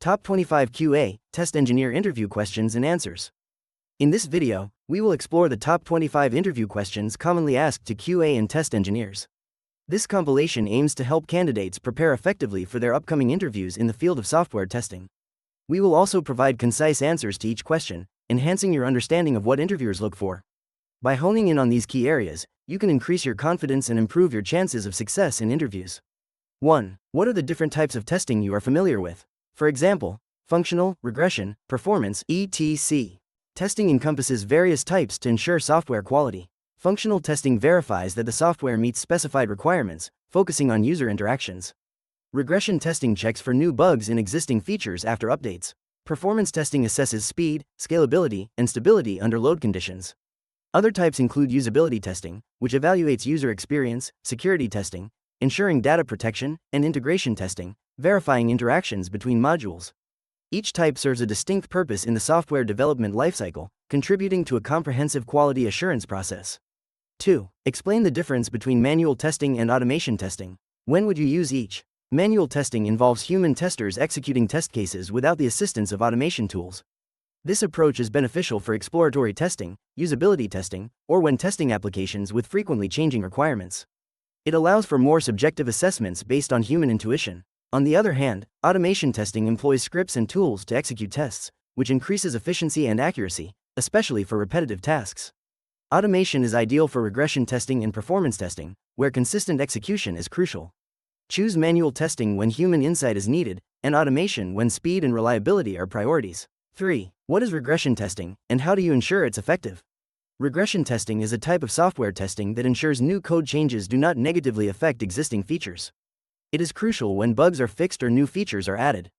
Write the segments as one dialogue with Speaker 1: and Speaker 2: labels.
Speaker 1: Top 25 QA, Test Engineer Interview Questions and Answers. In this video, we will explore the top 25 interview questions commonly asked to QA and test engineers. This compilation aims to help candidates prepare effectively for their upcoming interviews in the field of software testing. We will also provide concise answers to each question, enhancing your understanding of what interviewers look for. By honing in on these key areas, you can increase your confidence and improve your chances of success in interviews. 1. What are the different types of testing you are familiar with? For example, functional, regression, performance, etc. Testing encompasses various types to ensure software quality. Functional testing verifies that the software meets specified requirements, focusing on user interactions. Regression testing checks for new bugs in existing features after updates. Performance testing assesses speed, scalability, and stability under load conditions. Other types include usability testing, which evaluates user experience, security testing, ensuring data protection, and integration testing, verifying interactions between modules. Each type serves a distinct purpose in the software development lifecycle, contributing to a comprehensive quality assurance process. 2. Explain the difference between manual testing and automation testing. When would you use each? Manual testing involves human testers executing test cases without the assistance of automation tools. This approach is beneficial for exploratory testing, usability testing, or when testing applications with frequently changing requirements. It allows for more subjective assessments based on human intuition. On the other hand, automation testing employs scripts and tools to execute tests, which increases efficiency and accuracy, especially for repetitive tasks. Automation is ideal for regression testing and performance testing, where consistent execution is crucial. Choose manual testing when human insight is needed, and automation when speed and reliability are priorities. 3. What is regression testing, and how do you ensure it's effective? Regression testing is a type of software testing that ensures new code changes do not negatively affect existing features. It is crucial when bugs are fixed or new features are added.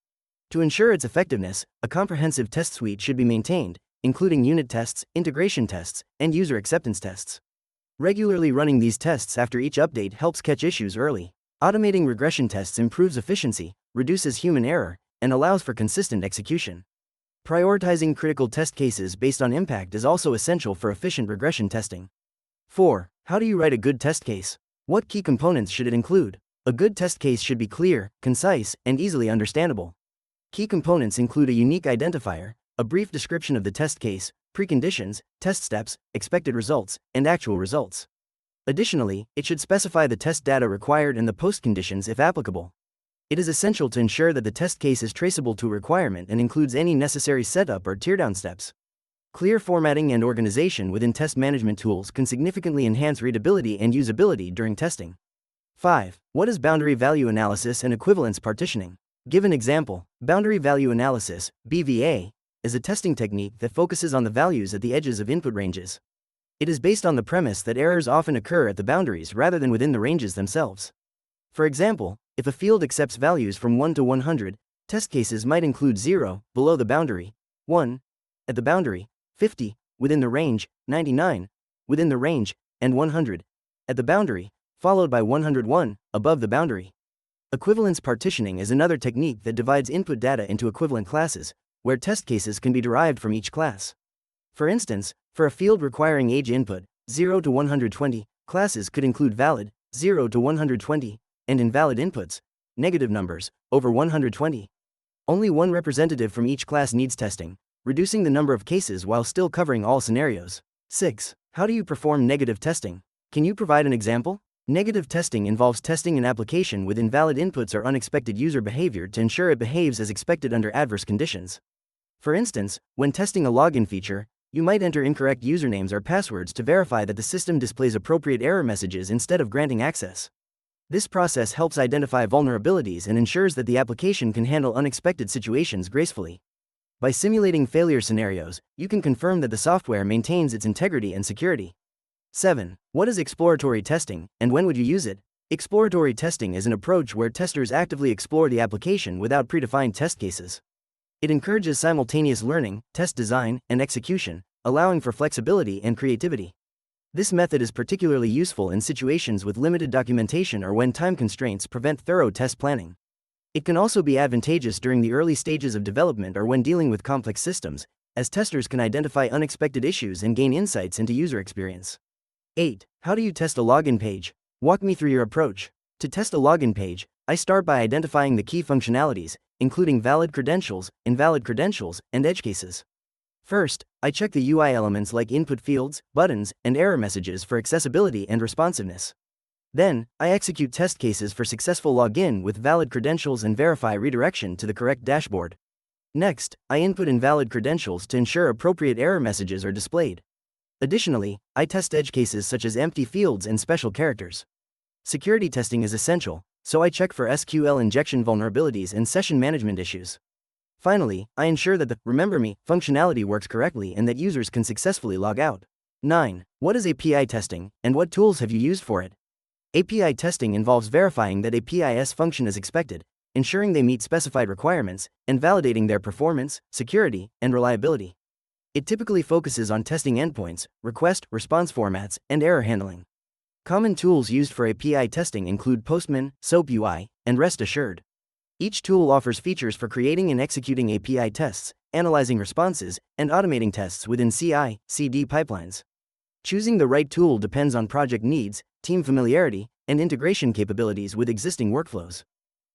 Speaker 1: To ensure its effectiveness, a comprehensive test suite should be maintained, including unit tests, integration tests, and user acceptance tests. Regularly running these tests after each update helps catch issues early. Automating regression tests improves efficiency, reduces human error, and allows for consistent execution. Prioritizing critical test cases based on impact is also essential for efficient regression testing. 4. How do you write a good test case? What key components should it include? A good test case should be clear, concise, and easily understandable. Key components include a unique identifier, a brief description of the test case, preconditions, test steps, expected results, and actual results. Additionally, it should specify the test data required and the post-conditions if applicable. It is essential to ensure that the test case is traceable to a requirement and includes any necessary setup or teardown steps. Clear formatting and organization within test management tools can significantly enhance readability and usability during testing. 5. What is boundary value analysis and equivalence partitioning? Give an example. Boundary value analysis, BVA, is a testing technique that focuses on the values at the edges of input ranges. It is based on the premise that errors often occur at the boundaries rather than within the ranges themselves. For example, if a field accepts values from 1 to 100, test cases might include 0, below the boundary, 1, at the boundary, 50, within the range, 99, within the range, and 100, at the boundary, followed by 101, above the boundary. Equivalence partitioning is another technique that divides input data into equivalent classes, where test cases can be derived from each class. For instance, for a field requiring age input, 0 to 120, classes could include valid, 0 to 120, and invalid inputs, negative numbers, over 120. Only one representative from each class needs testing, reducing the number of cases while still covering all scenarios. 6. How do you perform negative testing? Can you provide an example? Negative testing involves testing an application with invalid inputs or unexpected user behavior to ensure it behaves as expected under adverse conditions. For instance, when testing a login feature, you might enter incorrect usernames or passwords to verify that the system displays appropriate error messages instead of granting access. This process helps identify vulnerabilities and ensures that the application can handle unexpected situations gracefully. By simulating failure scenarios, you can confirm that the software maintains its integrity and security. 7. What is exploratory testing, and when would you use it? Exploratory testing is an approach where testers actively explore the application without predefined test cases. It encourages simultaneous learning, test design, and execution, allowing for flexibility and creativity. This method is particularly useful in situations with limited documentation or when time constraints prevent thorough test planning. It can also be advantageous during the early stages of development or when dealing with complex systems, as testers can identify unexpected issues and gain insights into user experience. 8. How do you test a login page? Walk me through your approach. To test a login page, I start by identifying the key functionalities, including valid credentials, invalid credentials, and edge cases. First, I check the UI elements like input fields, buttons, and error messages for accessibility and responsiveness. Then, I execute test cases for successful login with valid credentials and verify redirection to the correct dashboard. Next, I input invalid credentials to ensure appropriate error messages are displayed. Additionally, I test edge cases such as empty fields and special characters. Security testing is essential, so I check for SQL injection vulnerabilities and session management issues. Finally, I ensure that the "Remember Me" functionality works correctly and that users can successfully log out. 9. What is API testing, and what tools have you used for it? API testing involves verifying that API's function is expected, ensuring they meet specified requirements, and validating their performance, security, and reliability. It typically focuses on testing endpoints, request-response formats, and error handling. Common tools used for API testing include Postman, SoapUI, and Rest Assured. Each tool offers features for creating and executing API tests, analyzing responses, and automating tests within CI/CD pipelines. Choosing the right tool depends on project needs, team familiarity, and integration capabilities with existing workflows.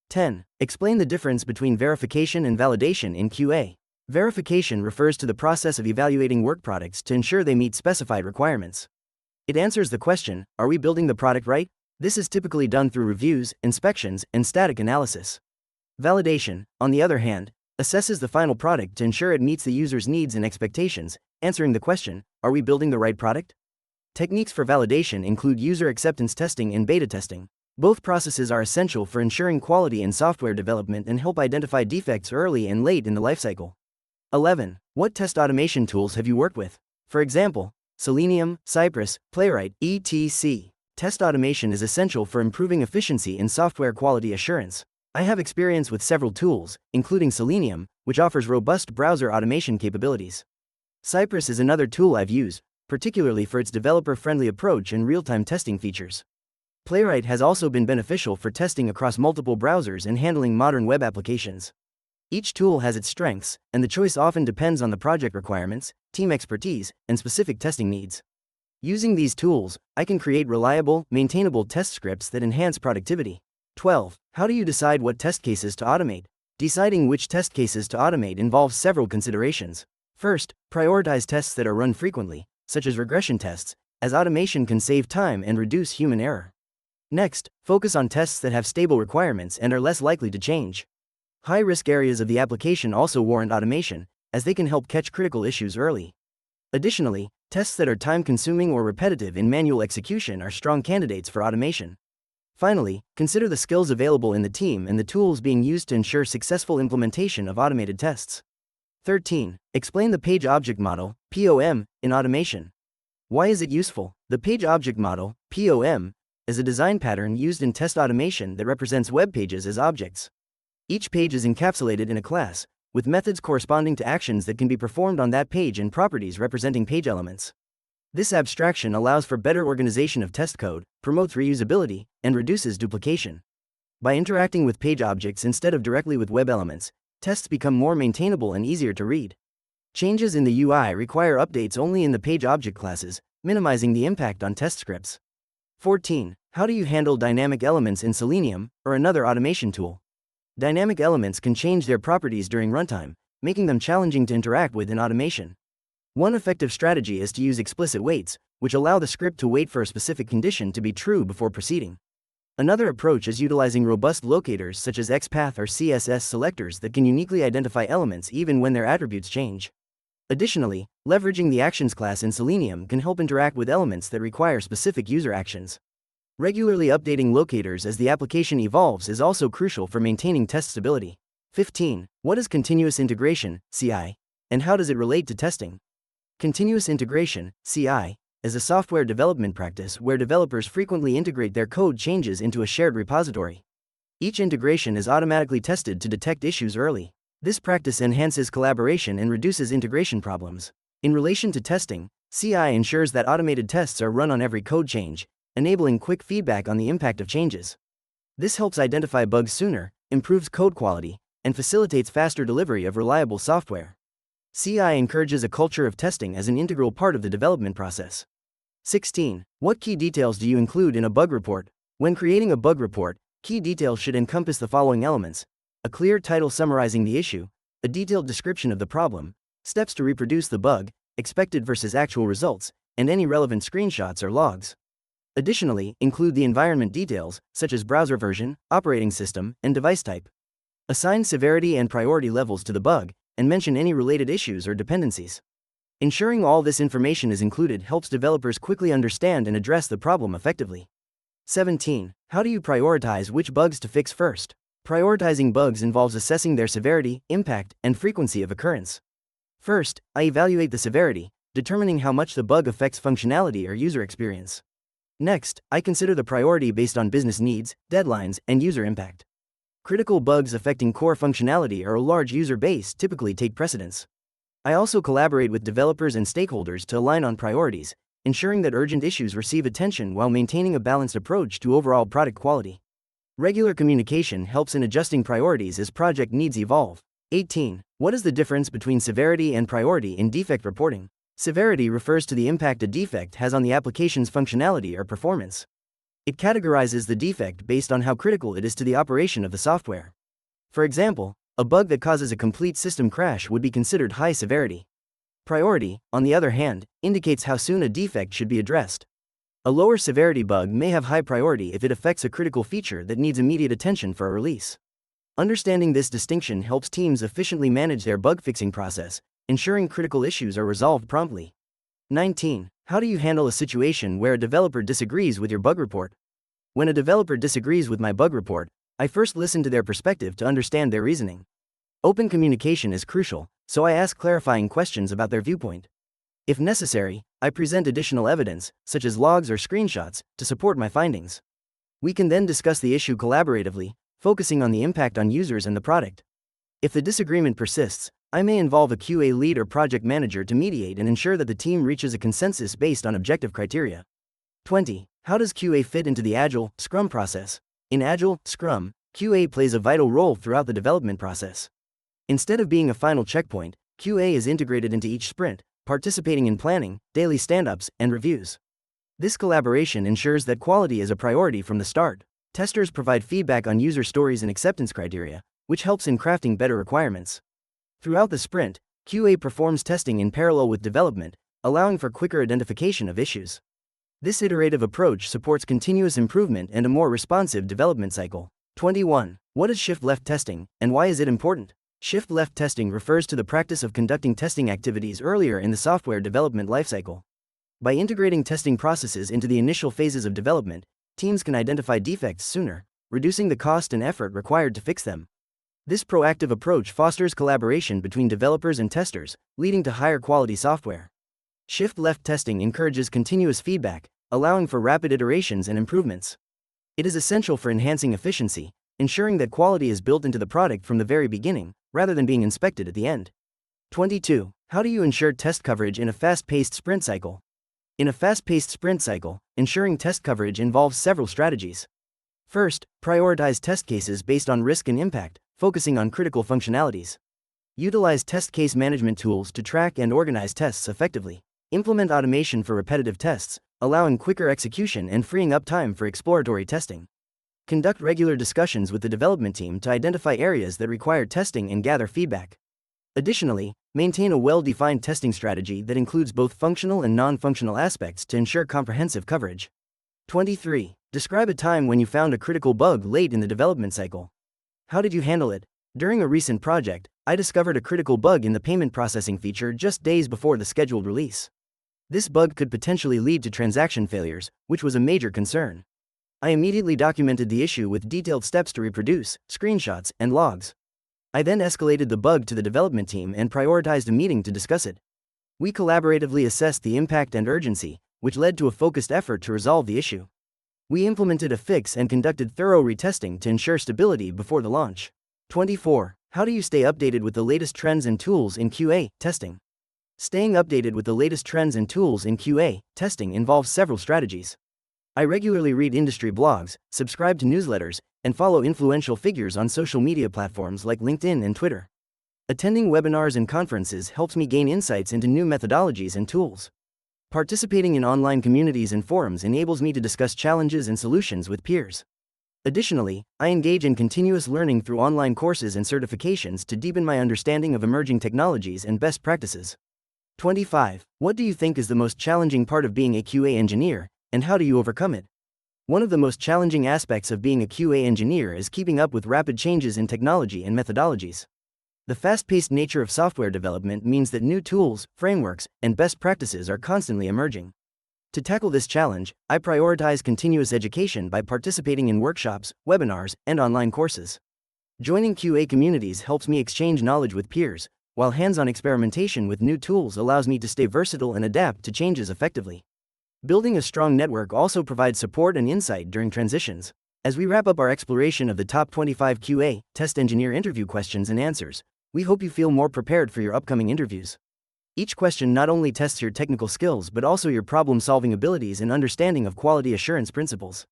Speaker 1: 10. Explain the difference between verification and validation in QA. Verification refers to the process of evaluating work products to ensure they meet specified requirements. It answers the question, are we building the product right? This is typically done through reviews, inspections, and static analysis. Validation, on the other hand, assesses the final product to ensure it meets the user's needs and expectations, answering the question, are we building the right product? Techniques for validation include user acceptance testing and beta testing. Both processes are essential for ensuring quality in software development and help identify defects early and late in the lifecycle. 11. What test automation tools have you worked with? For example, Selenium, Cypress, Playwright, etc. Test automation is essential for improving efficiency in software quality assurance. I have experience with several tools, including Selenium, which offers robust browser automation capabilities. Cypress is another tool I've used, particularly for its developer-friendly approach and real-time testing features. Playwright has also been beneficial for testing across multiple browsers and handling modern web applications. Each tool has its strengths, and the choice often depends on the project requirements, team expertise, and specific testing needs. Using these tools, I can create reliable, maintainable test scripts that enhance productivity. 12. How do you decide what test cases to automate? Deciding which test cases to automate involves several considerations. First, prioritize tests that are run frequently, such as regression tests, as automation can save time and reduce human error. Next, focus on tests that have stable requirements and are less likely to change. High-risk areas of the application also warrant automation, as they can help catch critical issues early. Additionally, tests that are time-consuming or repetitive in manual execution are strong candidates for automation. Finally, consider the skills available in the team and the tools being used to ensure successful implementation of automated tests. 13. Explain the page object model, POM, in automation. Why is it useful? The page object model, POM, is a design pattern used in test automation that represents web pages as objects. Each page is encapsulated in a class, with methods corresponding to actions that can be performed on that page and properties representing page elements. This abstraction allows for better organization of test code, promotes reusability, and reduces duplication. By interacting with page objects instead of directly with web elements, tests become more maintainable and easier to read. Changes in the UI require updates only in the page object classes, minimizing the impact on test scripts. 14. How do you handle dynamic elements in Selenium, or another automation tool? Dynamic elements can change their properties during runtime, making them challenging to interact with in automation. One effective strategy is to use explicit waits, which allow the script to wait for a specific condition to be true before proceeding. Another approach is utilizing robust locators such as XPath or CSS selectors that can uniquely identify elements even when their attributes change. Additionally, leveraging the Actions class in Selenium can help interact with elements that require specific user actions. Regularly updating locators as the application evolves is also crucial for maintaining test stability. 15. What is continuous integration, CI, and how does it relate to testing? Continuous integration, CI, is a software development practice where developers frequently integrate their code changes into a shared repository. Each integration is automatically tested to detect issues early. This practice enhances collaboration and reduces integration problems. In relation to testing, CI ensures that automated tests are run on every code change, enabling quick feedback on the impact of changes. This helps identify bugs sooner, improves code quality, and facilitates faster delivery of reliable software. CI encourages a culture of testing as an integral part of the development process. 16. What key details do you include in a bug report? When creating a bug report, key details should encompass the following elements: a clear title summarizing the issue, a detailed description of the problem, steps to reproduce the bug, expected versus actual results, and any relevant screenshots or logs. Additionally, include the environment details, such as browser version, operating system, and device type. Assign severity and priority levels to the bug, and mention any related issues or dependencies. Ensuring all this information is included helps developers quickly understand and address the problem effectively. 17. How do you prioritize which bugs to fix first? Prioritizing bugs involves assessing their severity, impact, and frequency of occurrence. First, I evaluate the severity, determining how much the bug affects functionality or user experience. Next, I consider the priority based on business needs, deadlines, and user impact. Critical bugs affecting core functionality or a large user base typically take precedence. I also collaborate with developers and stakeholders to align on priorities, ensuring that urgent issues receive attention while maintaining a balanced approach to overall product quality. Regular communication helps in adjusting priorities as project needs evolve. 18. What is the difference between severity and priority in defect reporting? Severity refers to the impact a defect has on the application's functionality or performance. It categorizes the defect based on how critical it is to the operation of the software. For example, a bug that causes a complete system crash would be considered high severity. Priority, on the other hand, indicates how soon a defect should be addressed. A lower severity bug may have high priority if it affects a critical feature that needs immediate attention for a release. Understanding this distinction helps teams efficiently manage their bug fixing process, ensuring critical issues are resolved promptly. 19. How do you handle a situation where a developer disagrees with your bug report? When a developer disagrees with my bug report, I first listen to their perspective to understand their reasoning. Open communication is crucial, so I ask clarifying questions about their viewpoint. If necessary, I present additional evidence, such as logs or screenshots, to support my findings. We can then discuss the issue collaboratively, focusing on the impact on users and the product. If the disagreement persists, I may involve a QA lead or project manager to mediate and ensure that the team reaches a consensus based on objective criteria. 20. How does QA fit into the Agile, Scrum process? In Agile, Scrum, QA plays a vital role throughout the development process. Instead of being a final checkpoint, QA is integrated into each sprint, participating in planning, daily stand-ups, and reviews. This collaboration ensures that quality is a priority from the start. Testers provide feedback on user stories and acceptance criteria, which helps in crafting better requirements. Throughout the sprint, QA performs testing in parallel with development, allowing for quicker identification of issues. This iterative approach supports continuous improvement and a more responsive development cycle. 21. What is shift-left testing, and why is it important? Shift-left testing refers to the practice of conducting testing activities earlier in the software development lifecycle. By integrating testing processes into the initial phases of development, teams can identify defects sooner, reducing the cost and effort required to fix them. This proactive approach fosters collaboration between developers and testers, leading to higher quality software. Shift-left testing encourages continuous feedback, allowing for rapid iterations and improvements. It is essential for enhancing efficiency, ensuring that quality is built into the product from the very beginning, rather than being inspected at the end. 22. How do you ensure test coverage in a fast-paced sprint cycle? In a fast-paced sprint cycle, ensuring test coverage involves several strategies. First, prioritize test cases based on risk and impact, focusing on critical functionalities. Utilize test case management tools to track and organize tests effectively. Implement automation for repetitive tests, allowing quicker execution and freeing up time for exploratory testing. Conduct regular discussions with the development team to identify areas that require testing and gather feedback. Additionally, maintain a well-defined testing strategy that includes both functional and non-functional aspects to ensure comprehensive coverage. 23. Describe a time when you found a critical bug late in the development cycle. How did you handle it? During a recent project, I discovered a critical bug in the payment processing feature just days before the scheduled release. This bug could potentially lead to transaction failures, which was a major concern. I immediately documented the issue with detailed steps to reproduce, screenshots, and logs. I then escalated the bug to the development team and prioritized a meeting to discuss it. We collaboratively assessed the impact and urgency, which led to a focused effort to resolve the issue. We implemented a fix and conducted thorough retesting to ensure stability before the launch. 24. How do you stay updated with the latest trends and tools in QA testing? Staying updated with the latest trends and tools in QA testing involves several strategies. I regularly read industry blogs, subscribe to newsletters, and follow influential figures on social media platforms like LinkedIn and Twitter. Attending webinars and conferences helps me gain insights into new methodologies and tools. Participating in online communities and forums enables me to discuss challenges and solutions with peers. Additionally, I engage in continuous learning through online courses and certifications to deepen my understanding of emerging technologies and best practices. 25. What do you think is the most challenging part of being a QA engineer, and how do you overcome it? One of the most challenging aspects of being a QA engineer is keeping up with rapid changes in technology and methodologies. The fast-paced nature of software development means that new tools, frameworks, and best practices are constantly emerging. To tackle this challenge, I prioritize continuous education by participating in workshops, webinars, and online courses. Joining QA communities helps me exchange knowledge with peers, while hands-on experimentation with new tools allows me to stay versatile and adapt to changes effectively. Building a strong network also provides support and insight during transitions. As we wrap up our exploration of the top 25 QA test engineer interview questions and answers, we hope you feel more prepared for your upcoming interviews. Each question not only tests your technical skills but also your problem-solving abilities and understanding of quality assurance principles.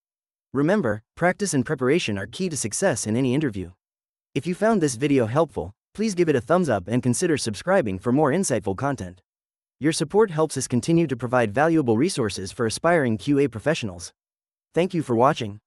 Speaker 1: Remember, practice and preparation are key to success in any interview. If you found this video helpful, please give it a thumbs up and consider subscribing for more insightful content. Your support helps us continue to provide valuable resources for aspiring QA professionals. Thank you for watching.